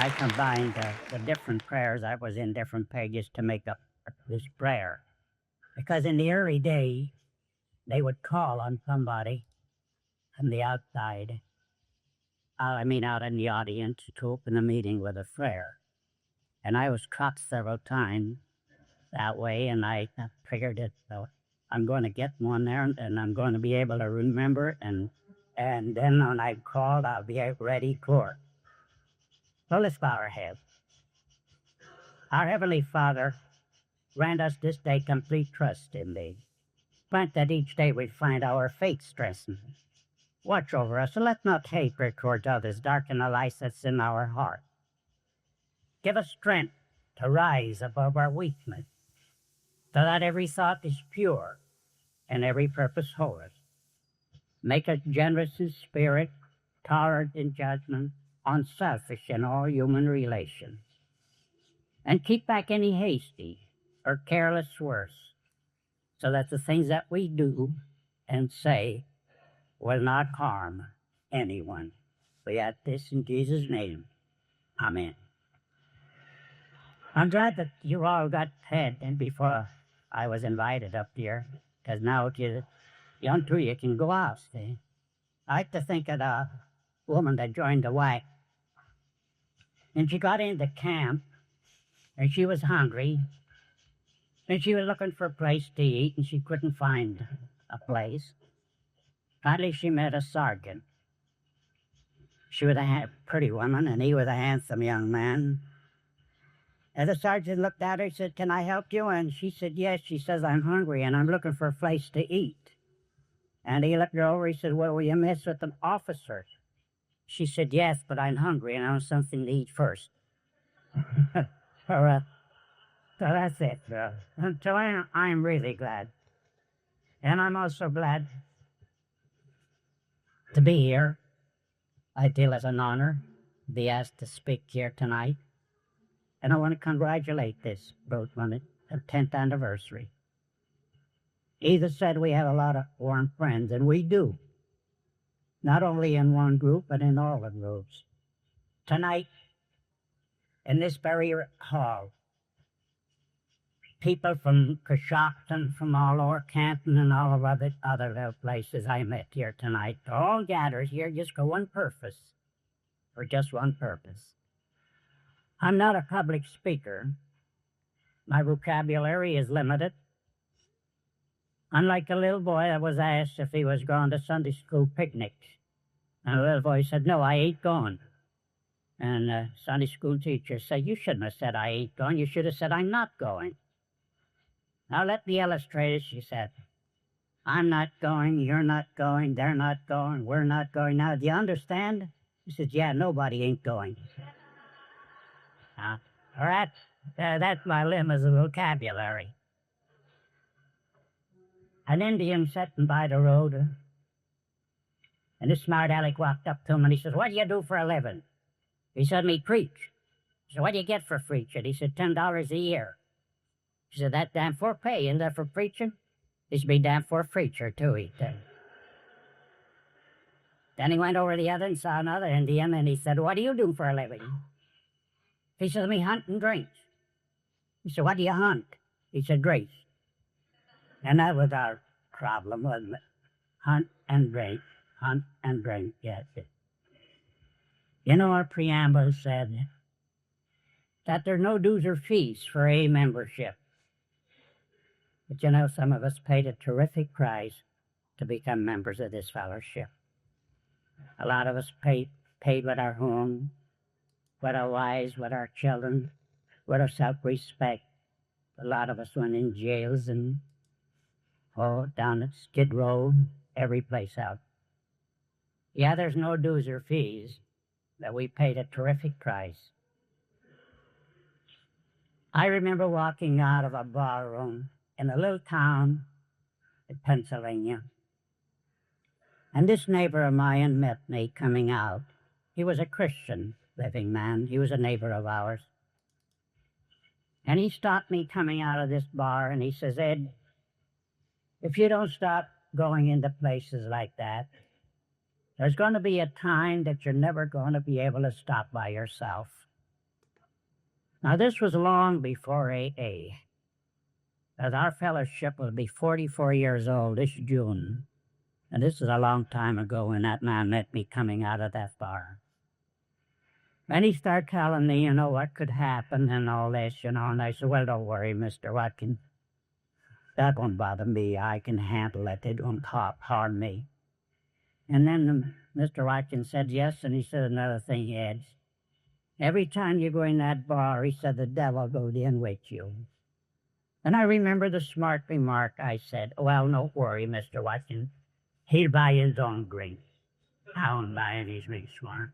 I combined the different prayers that was in different pages to make up this prayer. Because in the early day, they would call on somebody from the outside, out in the audience, to open the meeting with a prayer. And I was caught several times that way, and I figured it. So I'm going to get one there, and I'm going to be able to remember it, and then when I called, I'll be ready for it. So let's bow our heads. Our Heavenly Father, grant us this day complete trust in Thee. Grant that each day we find our faith strengthened. Watch over us, and let not hatred towards others darken the light that's in our heart. Give us strength to rise above our weakness, so that every thought is pure and every purpose holy. Make us generous in spirit, tolerant in judgment, unselfish in all human relations, and keep back any hasty or careless words, so that the things that we do and say will not harm anyone. We ask this in Jesus' name. Amen. I'm glad that you all got fed and before I was invited up here, because now you two you can go out, see. I like to think of the woman that joined the white, and she got into camp, and she was hungry, and she was looking for a place to eat, and she couldn't find a place. Finally, she met a sergeant. She was a pretty woman, and he was a handsome young man. And the sergeant looked at her and said, "Can I help you?" And she said, "Yes." She says, "I'm hungry, and I'm looking for a place to eat." And he looked her over. He said, "Well, will you mess with an officer?" She said, "Yes, but I'm hungry, and I want something to eat first." So that's it. So I'm really glad. And I'm also glad to be here. I feel it's an honor to be asked to speak here tonight. And I want to congratulate this boat on its 10th anniversary. Edith said we have a lot of warm friends, and we do. Not only in one group, but in all the groups. Tonight, in this very hall, people from Coshocton, from all over Canton, and all of other little places I met here tonight, all gathered here just for one purpose, for just one purpose. I'm not a public speaker. My vocabulary is limited. Unlike a little boy that was asked if he was going to Sunday school picnics. And the little boy said, "No, I ain't going." And the Sunday school teacher said, "You shouldn't have said I ain't going. You should have said I'm not going." "Now let me illustrate it," she said. "I'm not going, you're not going, they're not going, we're not going. Now, do you understand?" He said, "Yeah, nobody ain't going." All right, that's my limit of vocabulary. An Indian sitting by the road, and this smart aleck walked up to him, and he says, "What do you do for a living?" He said, "Me preach." He said, "What do you get for preaching?" He said, $10 a year. He said, "That damn for pay, isn't that for preaching?" He should be damn for a preacher, too, he said. Then he went over the other and saw another Indian, and he said, "What do you do for a living?" He said, "Me hunt and drink." He said, "What do you hunt?" He said, "Grace." And that was our problem, wasn't it? Hunt and drink, yes. You know, our preamble said that there are no dues or fees for a membership. But you know, some of us paid a terrific price to become members of this fellowship. A lot of us paid with our home, with our wives, with our children, with our self-respect. A lot of us went in jails and down at Skid Row, every place out. Yeah, there's no dues or fees, but we paid a terrific price. I remember walking out of a ballroom in a little town in Pennsylvania, and this neighbor of mine met me coming out. He was a Christian living man. He was a neighbor of ours. And he stopped me coming out of this bar, and he says, "Ed, if you don't stop going into places like that, there's going to be a time that you're never going to be able to stop by yourself." Now, this was long before AA, as our fellowship will be 44 years old this June. And this is a long time ago when that man met me coming out of that bar. And he started telling me, what could happen and all this, and I said, well, don't worry, Mr. Watkins. That won't bother me. I can handle it. It won't harm me. And then Mr. Watkins said yes, and he said another thing, Ed. Every time you go in that bar, he said, the devil goes in with you. And I remember the smart remark I said, well, don't worry, Mr. Watkins. He'll buy his own drink. I won't buy any drinks for him.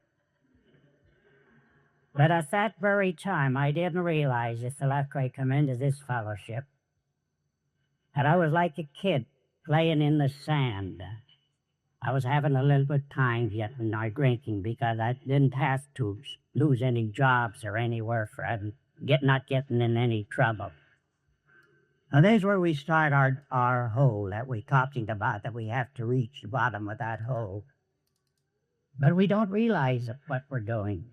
But at that very time, I didn't realize it till after I come into this fellowship that I was like a kid playing in the sand. I was having a little bit of time yet when I was drinking because I didn't have to lose any jobs or anywhere for not getting in any trouble. Now, there's where we start our hole that we're talking about, that we have to reach the bottom of that hole. But we don't realize what we're doing.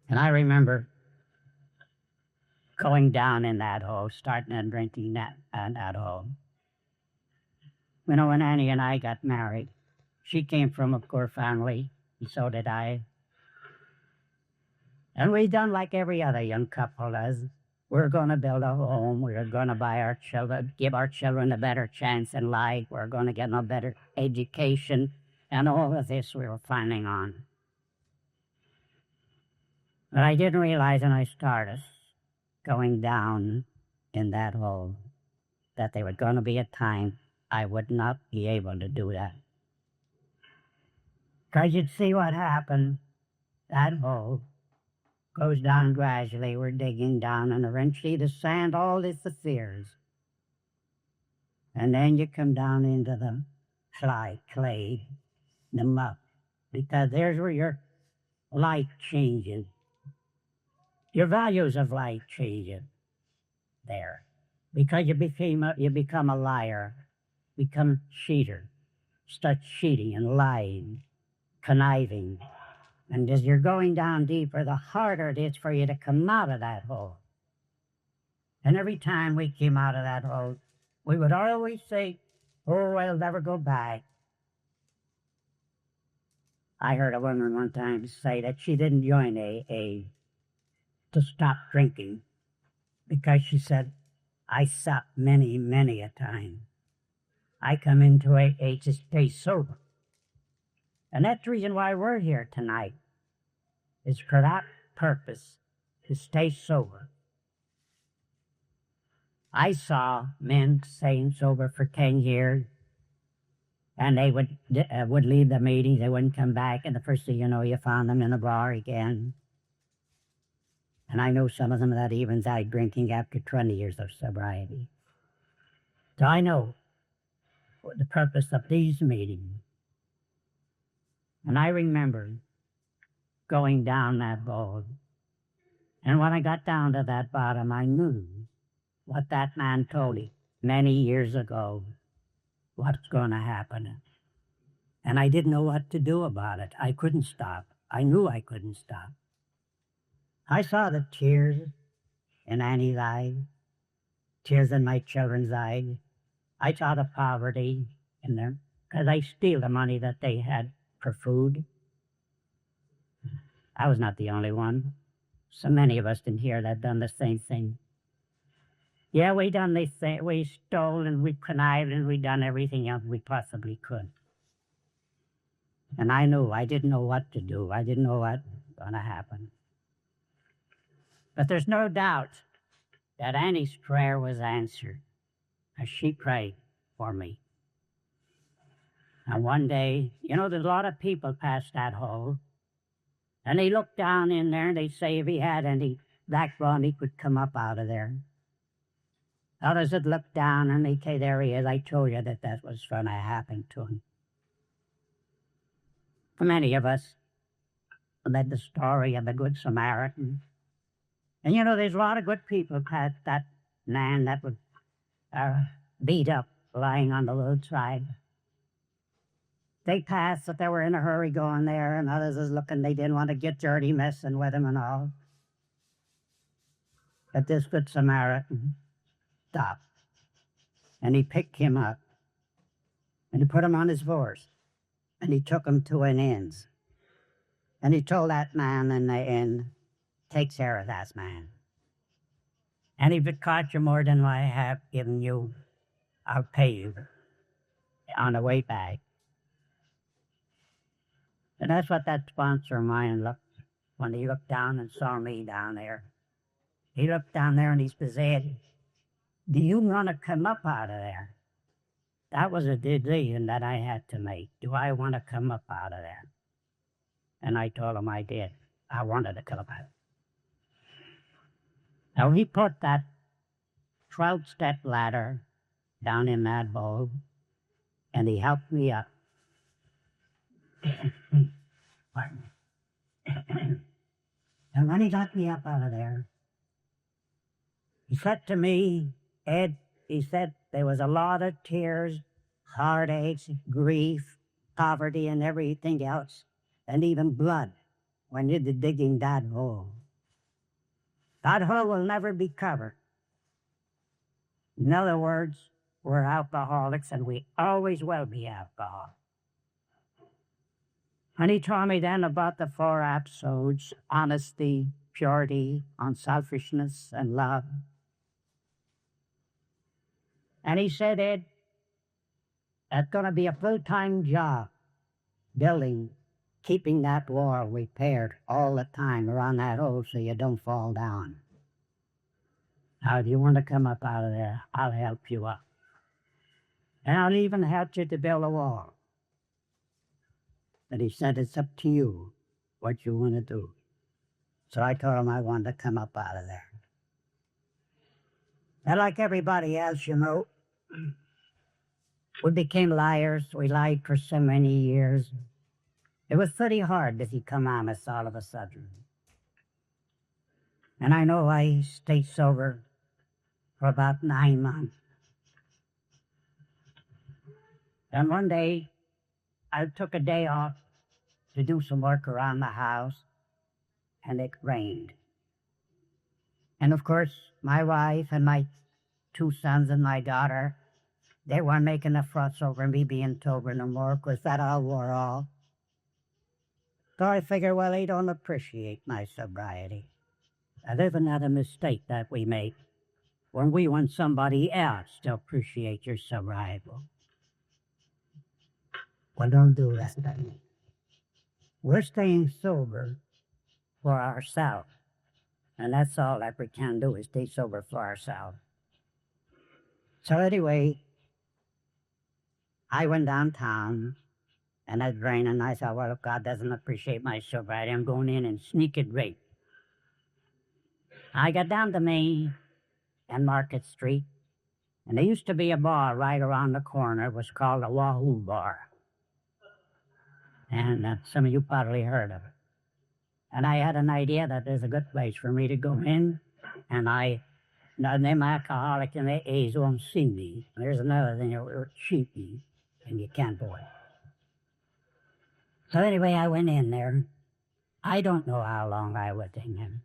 And I remember going down in that hole, starting and drinking that hole. When Annie and I got married, she came from a poor family, and so did I. And we done like every other young couple does. We're going to build a home. We're going to give our children a better chance in life. We're going to get them a better education. And all of this we were planning on. But I didn't realize when I started going down in that hole that there was going to be a time I would not be able to do that. Because you'd see what happened. That hole goes down gradually. We're digging down, and eventually the sand all disappears. And then you come down into the clay, the muck, because there's where your life changes. Your values of life changes there. Because you become a liar, become a cheater, start cheating and lying, conniving. And as you're going down deeper, the harder it is for you to come out of that hole. And every time we came out of that hole, we would always say, oh, I'll never go back. I heard a woman one time say that she didn't join AA to stop drinking because she said, I stopped many, many a time. I come into AA to stay sober. And that's the reason why we're here tonight, is for that purpose, to stay sober. I saw men staying sober for 10 years, and they would leave the meetings, they wouldn't come back, and the first thing you know, you found them in a bar again. And I know some of them that even died drinking after 20 years of sobriety. So I know the purpose of these meetings. And I remember going down that hole. And when I got down to that bottom, I knew what that man told me many years ago, what's going to happen. And I didn't know what to do about it. I couldn't stop. I knew I couldn't stop. I saw the tears in Annie's eyes, tears in my children's eyes. I saw the poverty in them, because I steal the money that they had for food. I was not the only one. So many of us in here that done the same thing. Yeah, we done this thing. We stole and we connived and we done everything else we possibly could. And I knew. I didn't know what to do. I didn't know what was going to happen. But there's no doubt that Annie's prayer was answered as she prayed for me. And one day, there's a lot of people past that hole, and they look down in there and they say if he had any black blood, he could come up out of there. Others would look down and they say, there he is. I told you that was going to happen to him. For many of us, led the story of the Good Samaritan. And there's a lot of good people past that man that was beat up, lying on the roadside. They passed that they were in a hurry going there, and others was looking, they didn't want to get dirty messing with him and all. But this good Samaritan stopped, and he picked him up, and he put him on his horse, and he took him to an inn. And he told that man in the inn, take care of that man. And if it cost you more than what I have given you, I'll pay you on the way back. And that's what that sponsor of mine looked, when he looked down and saw me down there. He looked down there and he said, do you want to come up out of there? That was a decision that I had to make. Do I want to come up out of there? And I told him I did. I wanted to come up out. Now he put that 12-step ladder down in that bowl, and he helped me up. Pardon me. And when he got me up out of there, he said to me, Ed, he said, there was a lot of tears, heartaches, grief, poverty, and everything else, and even blood when you're digging that hole. That hole will never be covered. In other words, we're alcoholics, and we always will be alcoholics. And he told me then about the 4 episodes: honesty, purity, unselfishness, and love. And he said, Ed, that's going to be a full-time job, building, keeping that wall repaired all the time around that hole so you don't fall down. Now, if you want to come up out of there, I'll help you up. And I'll even help you to build a wall. But he said, it's up to you what you want to do. So I told him I wanted to come up out of there. And like everybody else, you know, we became liars. We lied for so many years. It was pretty hard to become honest all of a sudden. And I know I stayed sober for about 9 months. And one day, I took a day off to do some work around the house, and it rained. And of course, my wife and my 2 sons and my daughter, they weren't making a fuss over me being sober no more, because that all wore off. So I figured, well, they don't appreciate my sobriety. And there's another mistake that we make when we want somebody else to appreciate your sobriety. Well, don't do that. We're staying sober for ourselves. And that's all that we can do, is stay sober for ourselves. So anyway, I went downtown, and it was raining. I thought, well, if God doesn't appreciate my sobriety, I'm going in and sneak and rape. I got down to Main and Market Street, and there used to be a bar right around the corner. It was called the Wahoo Bar. And some of you probably heard of it. And I had an idea that there's a good place for me to go in, and them alcoholics and the A's won't see me. There's another thing, you're cheating, and you can't do it. So anyway, I went in there. I don't know how long I was in there.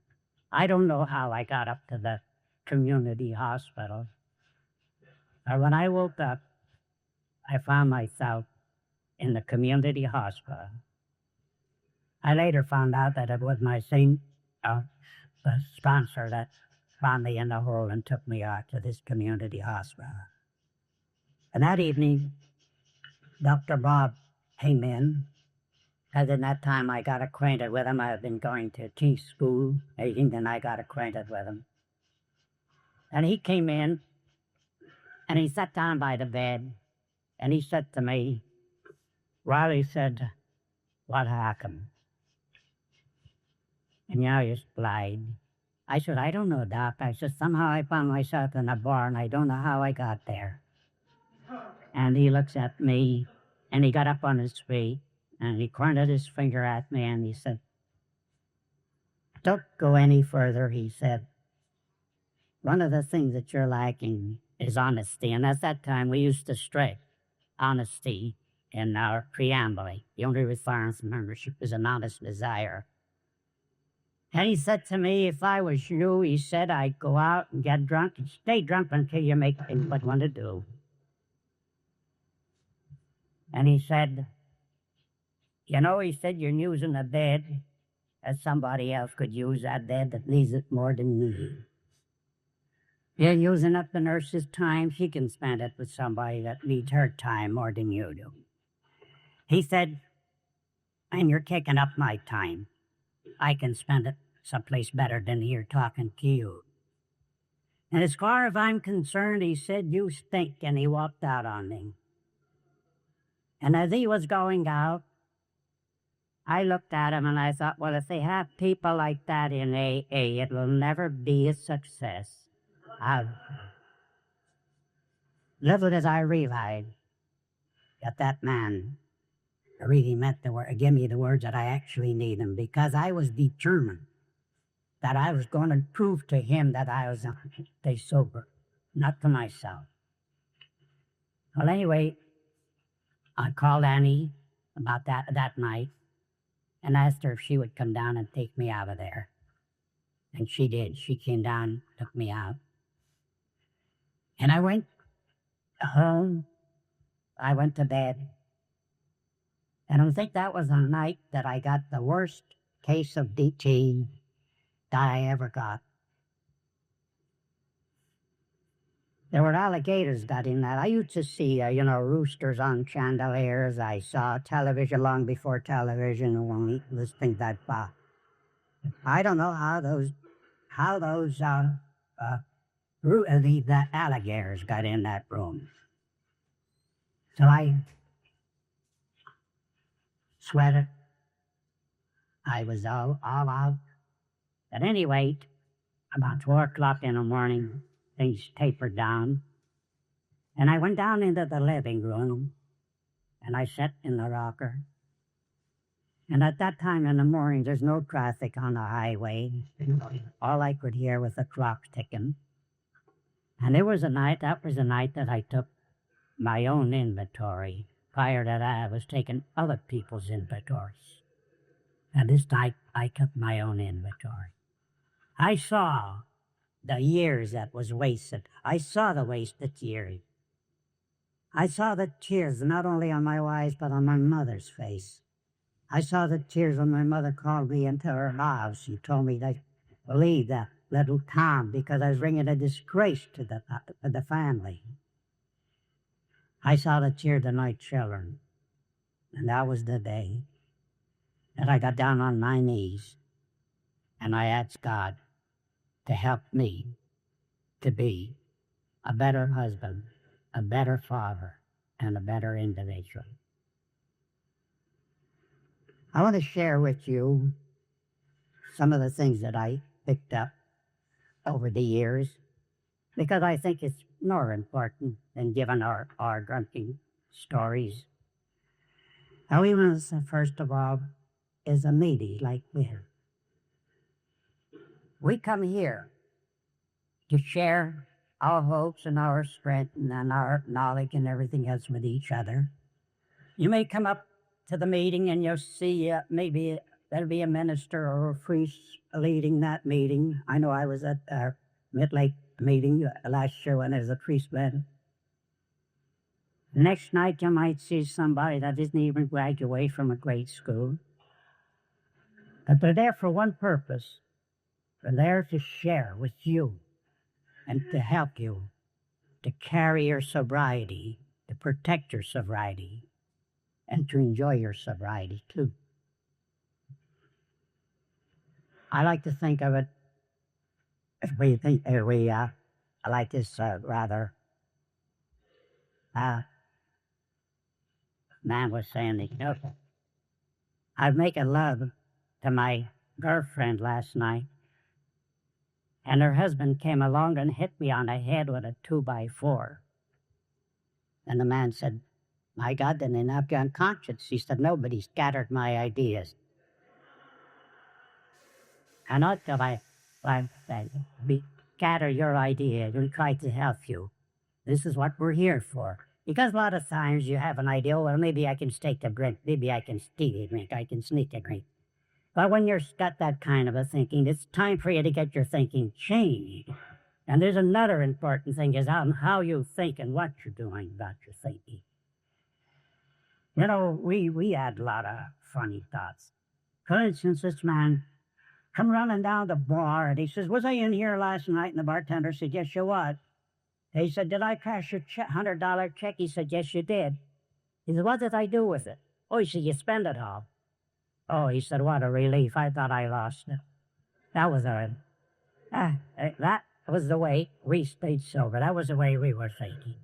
I don't know how I got up to the community hospital. And when I woke up, I found myself in the community hospital. I later found out that it was my the sponsor that found me in the hole and took me out to this community hospital. And that evening, Dr. Bob came in, because in that time I got acquainted with him. I had been going to tea school, and I got acquainted with him. And he came in, and he sat down by the bed, and he said to me, well, he said, what happened? And you just lied. I said, I don't know, Doc. I said, somehow I found myself in a bar, and I don't know how I got there. And he looks at me, and he got up on his feet, and he pointed his finger at me, and he said, don't go any further, he said. One of the things that you're lacking is honesty. And at that time, we used to stray honesty. in our preamble. The only requirement for membership is an honest desire. And he said to me, if I was you, he said, I'd go out and get drunk and stay drunk until you make things what you want to do. And he said, you know, he said, you're using a bed as somebody else could use that bed that needs it more than me. You're using up the nurse's time. She can spend it with somebody that needs her time more than you do. He said, and you're taking up my time. I can spend it someplace better than here talking to you. And as far as I'm concerned, he said, you stink, and he walked out on me. And as he was going out, I looked at him and I thought, well, if they have people like that in AA, it will never be a success. Little did I realize that that man really meant to give me the words that I actually need them, because I was determined that I was going to prove to him that I was stay sober, not to myself. Well, anyway, I called Annie about that night and asked her if she would come down and take me out of there. And she did. She came down, took me out. And I went home. I went to bed. And I think that was the night that I got the worst case of DT that I ever got. There were alligators got in that. I used to see, roosters on chandeliers. I saw television long before television and those things that I don't know how those the alligators got in that room. So I sweated. I was all out. At any rate, about 4 o'clock in the morning, things tapered down. And I went down into the living room, and I sat in the rocker. And at that time in the morning, there's no traffic on the highway. All I could hear was the clock ticking. And that was the night that I took my own inventory. Prior to that, I was taking other people's inventories. And this night, I took my own inventory. I saw the years that was wasted. I saw the wasted years. I saw the tears not only on my wife's, but on my mother's face. I saw the tears when my mother called me into her house. She told me to leave that little town because I was bringing a disgrace to the family. I saw the tears of my children, and that was the day that I got down on my knees and I asked God to help me to be a better husband, a better father, and a better individual. I want to share with you some of the things that I picked up over the years, because I think it's more important than giving our drinking stories. Now, even first of all, is a meeting like this. We come here to share our hopes and our strength and our knowledge and everything else with each other. You may come up to the meeting and you'll see maybe there'll be a minister or a priest leading that meeting. I know I was at our Mid-Lake meeting last year when there was a priest led. The next night you might see somebody that didn't even graduate from a grade school. But they're there for one purpose. They're there to share with you and to help you to carry your sobriety, to protect your sobriety, and to enjoy your sobriety too. I like to think of it as I like this man was saying, I was making love to my girlfriend last night, and her husband came along and hit me on the head with a 2x4. And the man said, my God, didn't he knock you unconscious? He said, no, but he scattered my ideas. And not that I scatter your ideas and try to help you. This is what we're here for. Because a lot of times you have an idea, well, maybe I can stake a drink, maybe I can steal a drink, I can sneak a drink. But when you're got that kind of a thinking, it's time for you to get your thinking changed. And there's another important thing is how you think and what you're doing about your thinking. You know, we had a lot of funny thoughts. For instance, this man come running down the bar and he says, "Was I in here last night?" And the bartender said, "Yes, you was." He said, "Did I cash your $100 check?" He said, "Yes, you did." He said, "What did I do with it?" Oh, he said, "You spent it all." Oh, he said, "What a relief. I thought I lost it." That was that was the way we stayed sober. That was the way we were thinking.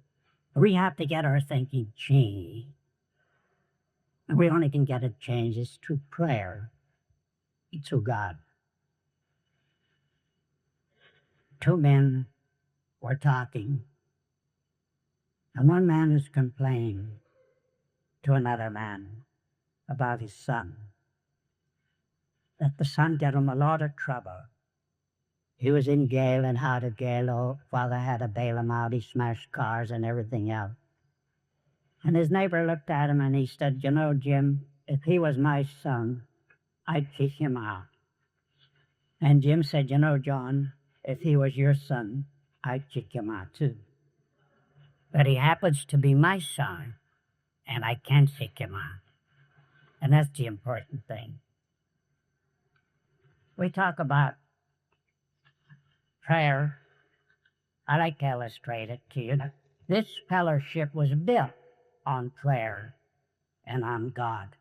We have to get our thinking changed. And we only can get it changed is through prayer, through God. Two men were talking, and one man was complaining to another man about his son, that the son did him a lot of trouble. He was in jail and out of jail. Oh, father had to bail him out. He smashed cars and everything else. And his neighbor looked at him and he said, "You know, Jim, if he was my son, I'd kick him out." And Jim said, "You know, John, if he was your son, I'd kick him out too. But he happens to be my son, and I can't kick him out." And that's the important thing. We talk about prayer. I like to illustrate it to you. This fellowship was built on prayer and on God.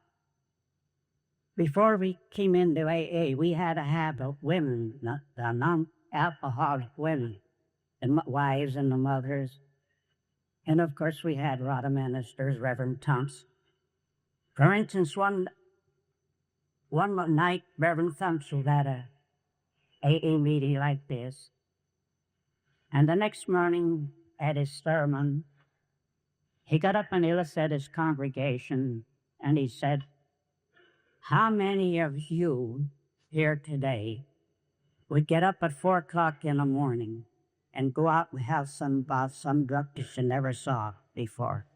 Before we came into AA, we had to have the women, the non-alcoholic women, the wives and the mothers. And of course, we had a lot of ministers, Reverend Thumps. For instance, one night, Reverend Thumps was at a AA meeting like this. And the next morning at his sermon, he got up and he looked at his congregation and he said, "How many of you here today would get up at 4 o'clock in the morning and go out and have some drug that you never saw before?"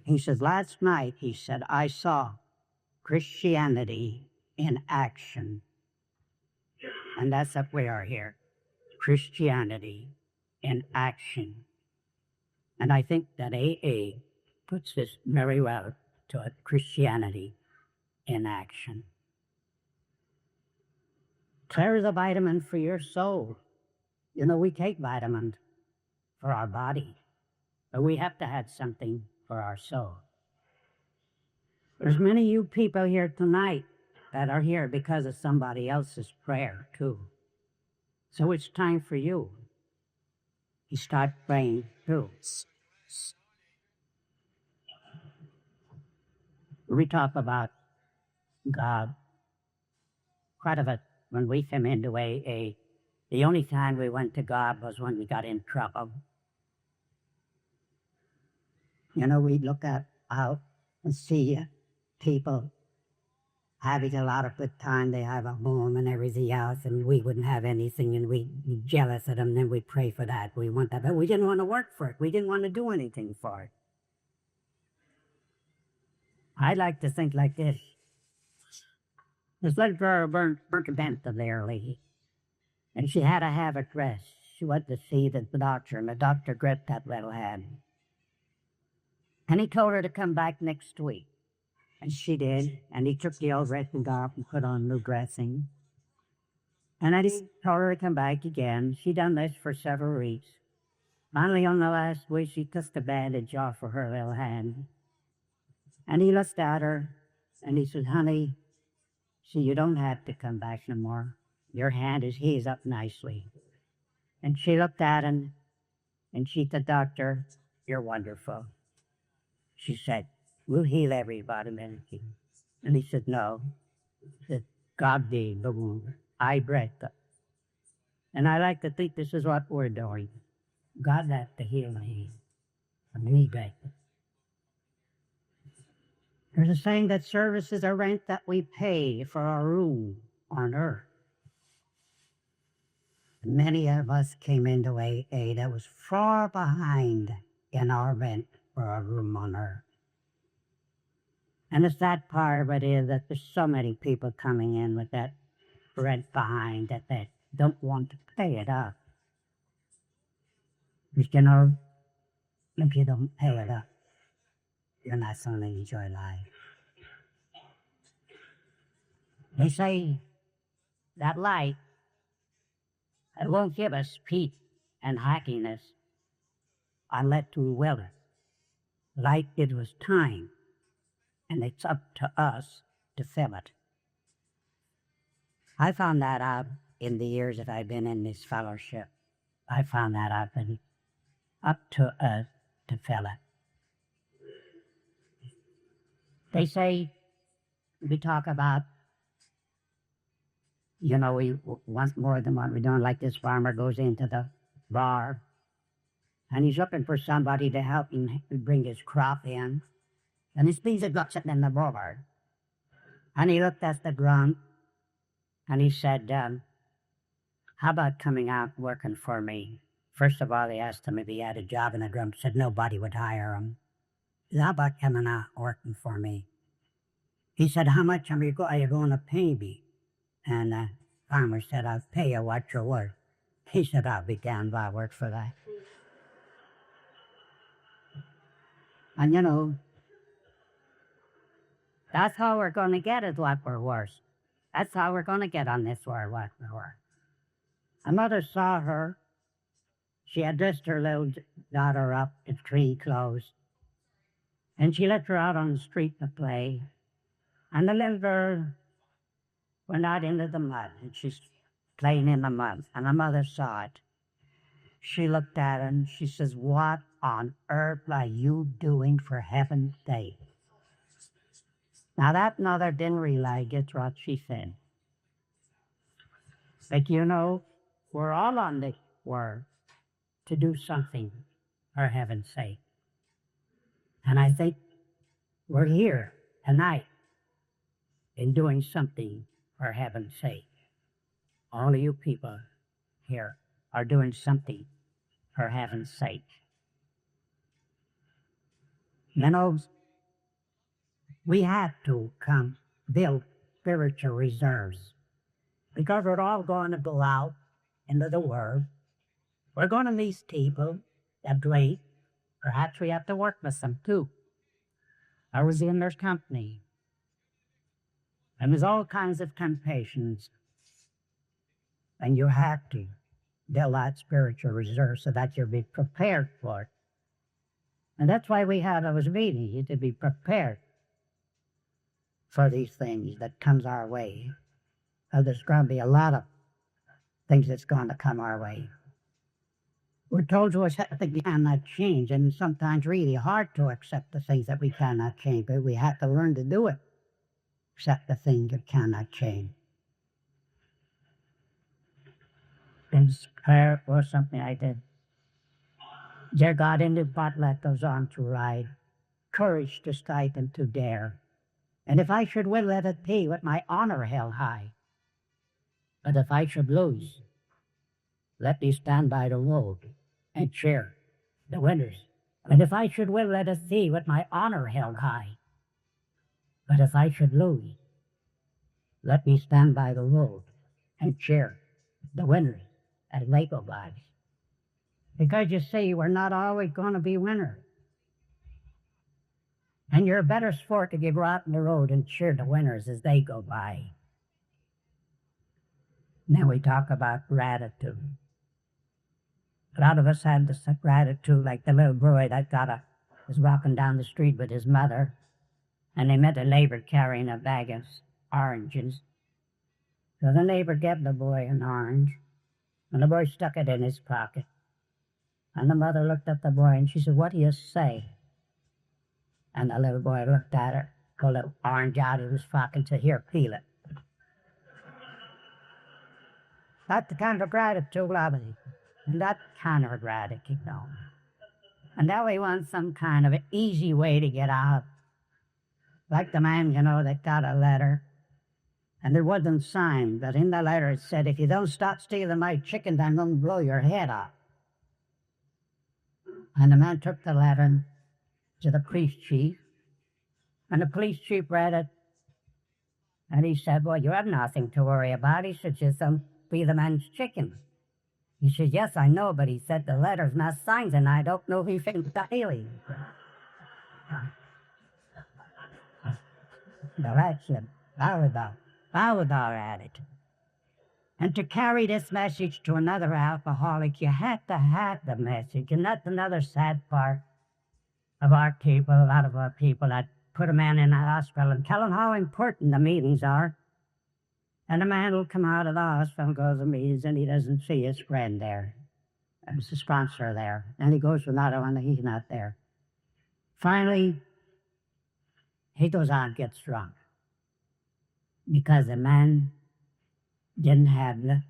He said, "Last night," he said, "I saw Christianity in action." And that's what we are here. Christianity in action. And I think that AA puts this very well to it, Christianity in action. Prayer is a vitamin for your soul. You know, we take vitamins for our body, but we have to have something for our soul. There's many of you people here tonight that are here because of somebody else's prayer, too. So it's time for you. You start praying, too. We talk about God. Quite of it, when we came into AA, the only time we went to God was when we got in trouble. You know, we'd look out and see people having a lot of good time. They have a home and everything else, and we wouldn't have anything, and we'd be jealous of them, and then we'd pray for that. We want that, but we didn't want to work for it. We didn't want to do anything for it. I like to think like this. This little girl burnt a bent of their lady, and she had to have it dressed. She went to see the doctor, and the doctor gripped that little hand. And he told her to come back next week. And she did, and he took the old dressing off and put on new dressing. And then he told her to come back again. She done this for several weeks. Finally, on the last week, she took the bandage off of her little hand. And he looked at her, and he said, "Honey, see, you don't have to come back no more. Your hand is healed up nicely." And she looked at him, and she said, "Doctor, you're wonderful." She said, "We'll heal everybody, Medici." And he said, "No." He said, "God gave the wound. I break it." And I like to think this is what we're doing. God has to heal me, and we break it. There's a saying that service is a rent that we pay for our room on earth. Many of us came into AA that was far behind in our rent for a room on her. And the sad part of it is that there's so many people coming in with that rent behind that they don't want to pay it up. But you know, if you don't pay it up, you're not going to enjoy life. They say that light, it won't give us peace and happiness unless we will it. Light gives us time, and it's up to us to fill it. I found that out in the years that I've been in this fellowship. I found that out, and up to us to fill it. They say, we talk about, you know, we want more than what we're doing. Like this farmer goes into the bar, and he's looking for somebody to help him bring his crop in. And his piece got sitting in the bar. And he looked at the grunt, and he said, how about coming out working for me? First of all, they asked him if he had a job, and the grunt said nobody would hire him. How about coming out working for me? He said, how much are you going to pay me? And the farmer said, I'll pay you what you're worth. He said, I'll be damned if I work for that. And you know, that's how we're going to get is what we're worth. That's how we're going to get on this world what we're worth. A mother saw her. She had dressed her little daughter up in tree clothes. And she let her out on the street to play. And the little girl went out into the mud, and she's playing in the mud. And the mother saw it. She looked at her, and she says, what on earth are you doing, for heaven's sake? Now that mother didn't realize it's what she said. But you know, we're all on this world to do something for heaven's sake. And I think we're here tonight in doing something for heaven's sake. All of you people here are doing something for heaven's sake. You know, we have to build spiritual reserves, because we're all going to go out into the world. We're going to meet people that drink. Perhaps we have to work with them too. I was in their company. And there's all kinds of temptations. And you have to build that spiritual reserve so that you'll be prepared for it. And that's why we have those meetings, to be prepared for these things that comes our way. There's going to be a lot of things that's going to come our way. We're told to accept that we cannot change, and it's sometimes really hard to accept the things that we cannot change, but we have to learn to do it. Accept the things that cannot change. This prayer was something I did. Dear God, in the pot let those on to ride, courage to strike and to dare. And if I should win, let it be with my honor held high. But if I should lose, let me stand by the road and cheer the winners. And if I should win, let it be with my honor held high. But if I should lose, let me stand by the road and cheer the winners as they go by. Because you see, we're not always going to be winners. And you're a better sport if you go out on the road and cheer the winners as they go by. Now we talk about gratitude. A lot of us had this gratitude, like the little boy that was walking down the street with his mother, and they met a neighbor carrying a bag of oranges. So the neighbor gave the boy an orange, and the boy stuck it in his pocket. And the mother looked at the boy, and she said, what do you say? And the little boy looked at her, pulled an orange out of his pocket, and said, here, peel it. That's the kind of gratitude I believe. And that kind of gratitude, you know. And now we want some kind of an easy way to get out. Like the man, you know, that got a letter, and there wasn't signed, but in the letter it said, if you don't stop stealing my chickens, I'm going to blow your head off. And the man took the letter to the police chief, and the police chief read it, and he said, well, you have nothing to worry about. He said, just don't be the man's chicken. He said, yes, I know, but he said the letter's not signed, and I don't know if he thinks the alien. Now that's a Baladar attitude. And to carry this message to another alcoholic, you had to have the message. And that's another sad part of our people, a lot of our people that put a man in a hospital and tell him how important the meetings are. And the man will come out of the hospital and go to the meetings, and he doesn't see his friend there. There's the sponsor there. And he goes to another one, and he's not there. Finally, he goes on and gets drunk. Because the man didn't have the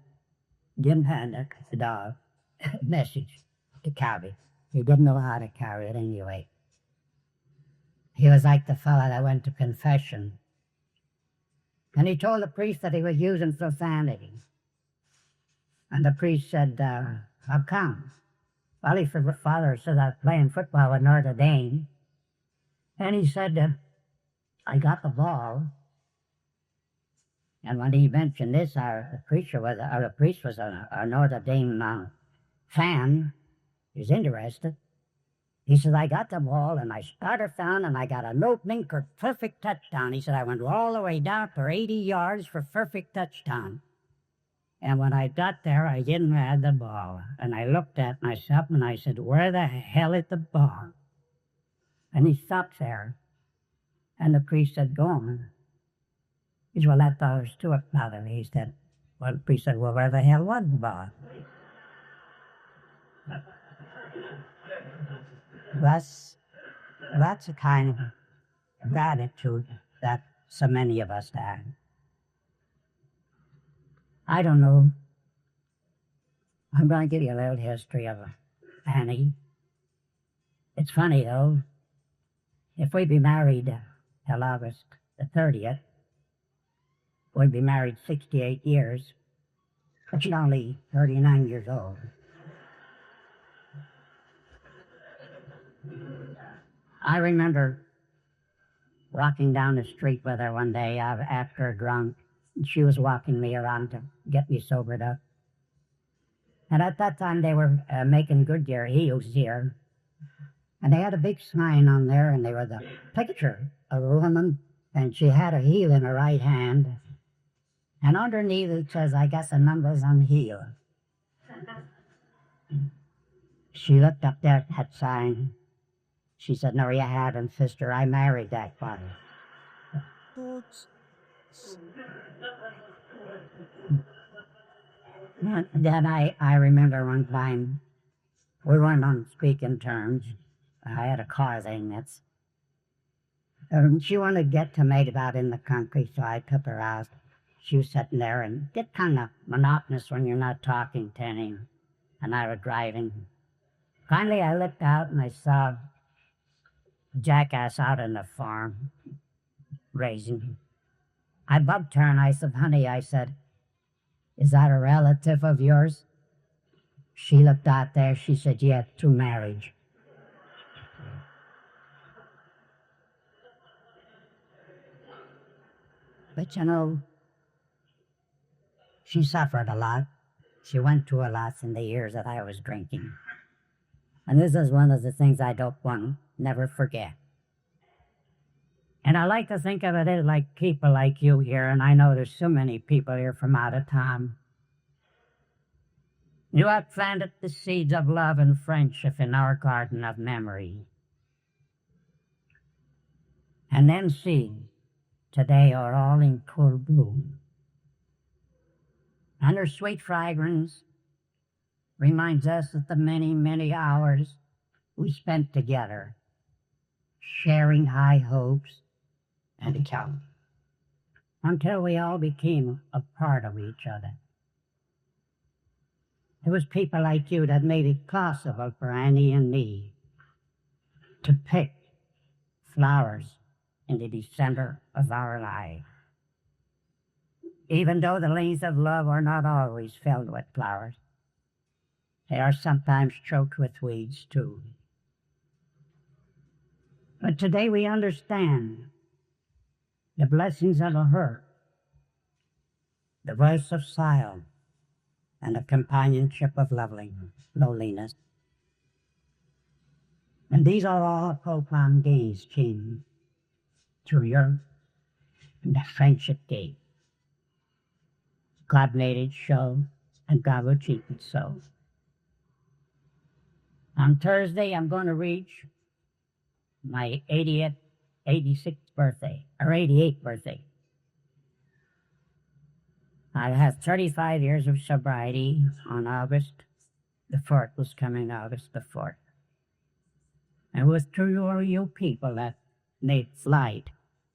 message to carry. He didn't know how to carry it anyway. He was like the fellow that went to confession. And he told the priest that he was using profanity. And the priest said, how come? Well, his father said, I was playing football with Notre Dame. And he said, I got the ball. And when he mentioned this, the priest was a Notre Dame fan. He was interested. He said, I got the ball, and I started down, and I got an opening for perfect touchdown. He said, I went all the way down for 80 yards for perfect touchdown. And when I got there, I didn't have the ball. And I looked at myself, and I said, where the hell is the ball? And he stopped there. And the priest said, go on. He said, well, that's all there's to it, Father. He said, well, the priest said, well, where the hell was the ball? That's the kind of gratitude that so many of us have. I don't know. I'm going to give you a little history of Annie. It's funny, though. If we'd be married till August the 30th, we'd be married 68 years, but she's only 39 years old. I remember walking down the street with her one day after a drunk. She was walking me around to get me sobered up. And at that time, they were making Goodyear heels here. And they had a big sign on there, and they were the picture of a woman, and she had a heel in her right hand. And underneath it says, I guess the number's on heel. She looked up there at that sign. She said, no, you haven't, sister. I married that one. Then I remember one time, we weren't on speaking terms. I had a car thing that's... she wanted to get to mate about in the country, so I took her out. She was sitting there, and it get kind of monotonous when you're not talking to anyone. And I was driving. Finally, I looked out, and I saw a jackass out in the farm, grazing. I bumped her, and I said, honey, I said, is that a relative of yours? She looked out there. She said, yeah, to marriage. But you know, she suffered a lot. She went through a lot in the years that I was drinking. And this is one of the things I don't want to never forget. And I like to think of it as like people like you here, and I know there's so many people here from out of town. You have planted the seeds of love and friendship in our garden of memory. And then see, today are all in full bloom. And their sweet fragrance reminds us of the many, many hours we spent together, sharing high hopes and account, until we all became a part of each other. It was people like you that made it possible for Annie and me to pick flowers in the December of our life. Even though the lanes of love are not always filled with flowers, they are sometimes choked with weeds too. But today we understand the blessings of a hurt, the voice of silence, and the companionship of lowliness. And these are all profound gains, King, through your the friendship gate. God made it so, and God will keep it so. On Thursday, I'm going to reach my 86th birthday, or 88th birthday. I have 35 years of sobriety on August the 4th, was coming August the 4th. And it was through you people that made life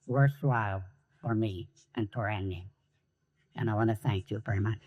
worthwhile for me and for Annie. And I want to thank you very much.